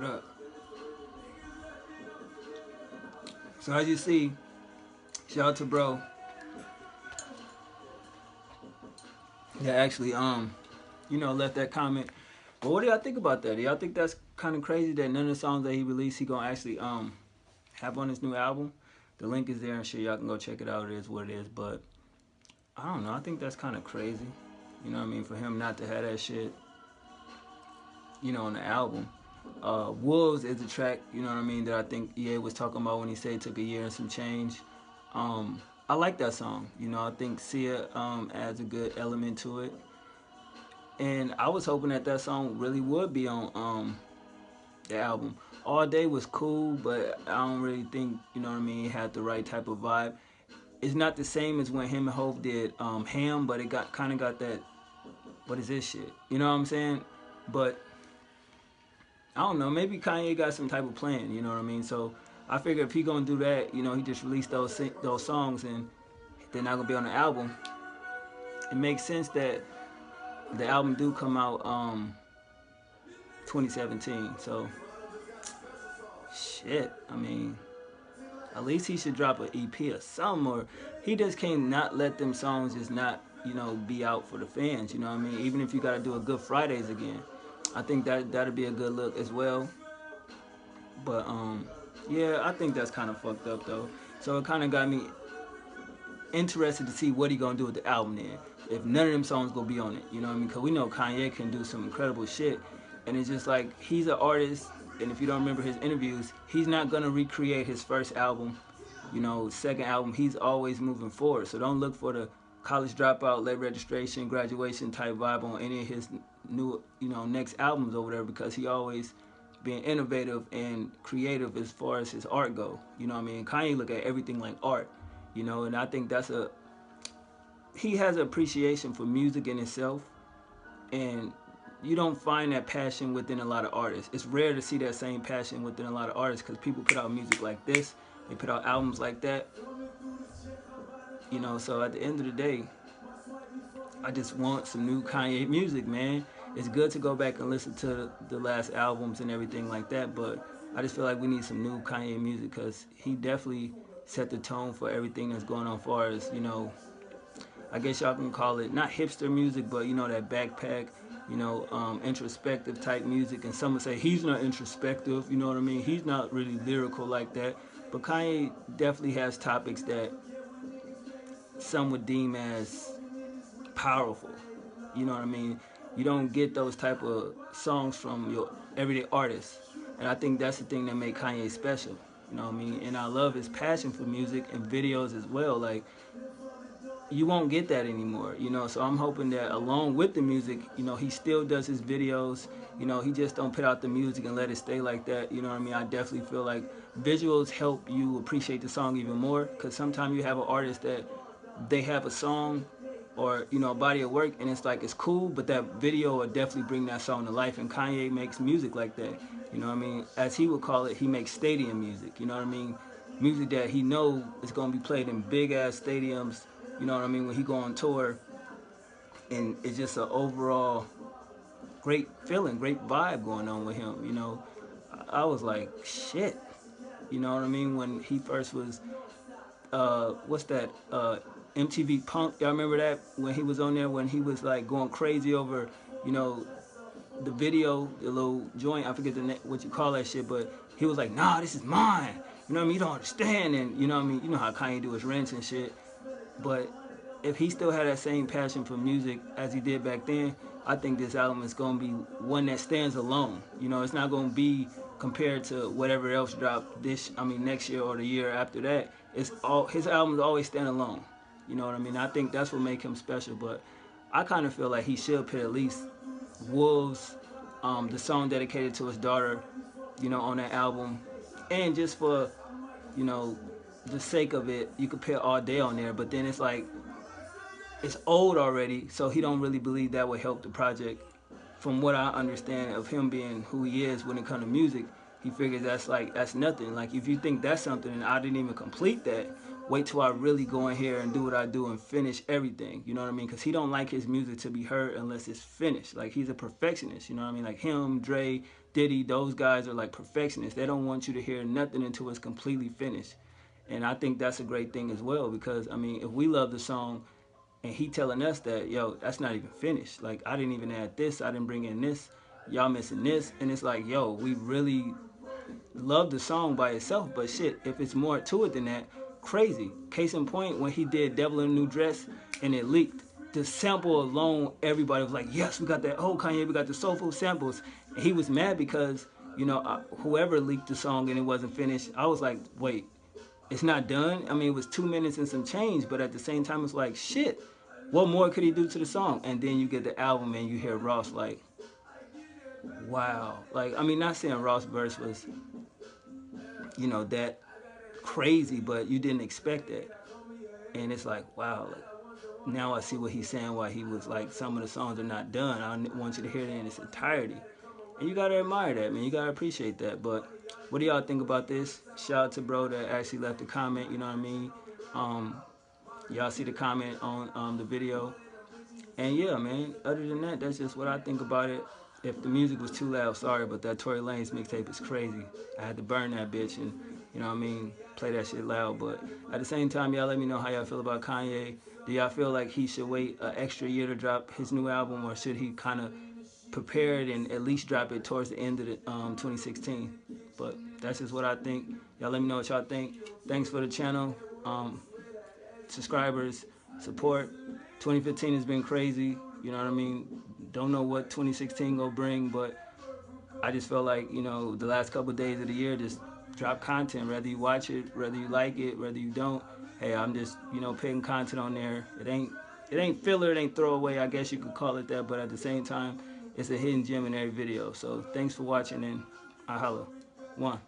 What up? So as you see, shout out to bro that actually left that comment. But what do y'all think about that? Do y'all think that's kind of crazy that none of the songs that he released he gonna actually have on his new album? The link is there and shit. Y'all can go check it out. It is what it is. But I don't know. I think that's kind of crazy. You know what I mean? For him not to have that shit, on the album. Wolves is a track, you know what I mean, that I think EA was talking about when he said it took a year and some change. I like that song. I think Sia adds a good element to it. And I was hoping that song really would be on the album. All Day was cool, but I don't really think, it had the right type of vibe. It's not the same as when him and Hope did Ham, but it kind of got that, what is this shit? You know what I'm saying? But I don't know, maybe Kanye got some type of plan, you know what I mean? So I figure if he gonna do that, he just released those songs and they're not gonna be on the album. It makes sense that the album do come out 2017. So shit, I mean, at least he should drop an EP or something, or he just can't not let them songs just not, be out for the fans, you know what I mean? Even if you gotta do a Good Fridays again. I think that'd be a good look as well. But yeah, I think that's kind of fucked up though. So it kind of got me interested to see what he gonna do with the album then. If none of them songs gonna be on it, you know what I mean? Because we know Kanye can do some incredible shit, and it's just like he's an artist. And if you don't remember his interviews, he's not gonna recreate his first album, second album. He's always moving forward. So don't look for the college dropout, late registration, graduation type vibe on any of his new, next albums over there, because he always being innovative and creative as far as his art go. You know what I mean? Kanye look at everything like art, and I think he has an appreciation for music in itself, and you don't find that passion within a lot of artists. It's rare to see that same passion within a lot of artists, because people put out music like this, they put out albums like that, so at the end of the day, I just want some new Kanye music, man. It's good to go back and listen to the last albums and everything like that, but I just feel like we need some new Kanye music, because he definitely set the tone for everything that's going on as far as, I guess y'all can call it, not hipster music, but, that backpack, introspective type music. And some would say he's not introspective, you know what I mean? He's not really lyrical like that. But Kanye definitely has topics that some would deem as powerful, you know what I mean? You don't get those type of songs from your everyday artists. And I think that's the thing that made Kanye special, you know what I mean? And I love his passion for music and videos as well. Like, you won't get that anymore, so I'm hoping that along with the music, he still does his videos, he just don't put out the music and let it stay like that, you know what I mean? I definitely feel like visuals help you appreciate the song even more, because sometimes you have an artist that they have a song or, a body of work, and it's like, it's cool, but that video will definitely bring that song to life. And Kanye makes music like that, you know what I mean? As he would call it, he makes stadium music, you know what I mean? Music that he know is going to be played in big-ass stadiums, you know what I mean, when he go on tour. And it's just an overall great feeling, great vibe going on with him, I was like, shit, you know what I mean? When he first was, what's that, MTV Punk, y'all remember that? When he was on there, when he was like going crazy over, the video, the little joint, I forget what you call that shit, but he was like, nah, this is mine, you know what I mean? You don't understand. And you know what I mean? You know how Kanye do his rents and shit. But if he still had that same passion for music as he did back then, I think this album is going to be one that stands alone. It's not going to be compared to whatever else dropped next year or the year after that. His albums always stand alone. You know what I mean? I think that's what makes him special. But I kind of feel like he should put at least Wolves, the song dedicated to his daughter, on that album. And just for, the sake of it, you could put All Day on there. But then it's like, it's old already, so he don't really believe that would help the project. From what I understand of him being who he is when it comes to music, he figures that's nothing. Like, if you think that's something and I didn't even complete that, wait till I really go in here and do what I do and finish everything. You know what I mean? Because he don't like his music to be heard unless it's finished. Like, he's a perfectionist. You know what I mean? Like him, Dre, Diddy, those guys are like perfectionists. They don't want you to hear nothing until it's completely finished. And I think that's a great thing as well, because I mean, if we love the song and he telling us that, yo, that's not even finished. Like, I didn't even add this, I didn't bring in this, y'all missing this, and it's like, yo, we really love the song by itself, but shit, if it's more to it than that, crazy. Case in point, when he did Devil in a New Dress and it leaked, the sample alone, everybody was like, yes, we got that old Kanye, we got the soulful samples. And he was mad because, you know, whoever leaked the song and it wasn't finished, I was like, wait, it's not done? I mean, it was 2 minutes and some change, but at the same time, it's like, shit, what more could he do to the song? And then you get the album and you hear Ross like, wow. Like, I mean, not saying Ross' verse was, you know, that crazy, but you didn't expect that. And it's like, wow, like, now I see what he's saying, why he was like, some of the songs are not done. I want you to hear it in its entirety. And you gotta admire that, man. You gotta appreciate that. But what do y'all think about this? Shout out to bro that actually left a comment, you know what I mean? Y'all see the comment on the video. And yeah, man, other than that, that's just what I think about it. If the music was too loud, sorry, but that Tory Lanez mixtape is crazy. I had to burn that bitch and, you know what I mean, play that shit loud. But at the same time, y'all let me know how y'all feel about Kanye. Do y'all feel like he should wait an extra year to drop his new album, or should he kind of prepare it and at least drop it towards the end of the 2016? But that's just what I think. Y'all let me know what y'all think. Thanks for the channel. Subscribers, support. 2015 has been crazy. You know what I mean? Don't know what 2016 gonna bring, but I just felt like, you know, the last couple of days of the year, just drop content. Whether you watch it, whether you like it, whether you don't. Hey, I'm just, you know, putting content on there. It ain't filler, it ain't throwaway. I guess you could call it that. But at the same time, it's a hidden gem in every video. So thanks for watching, and I holla. One.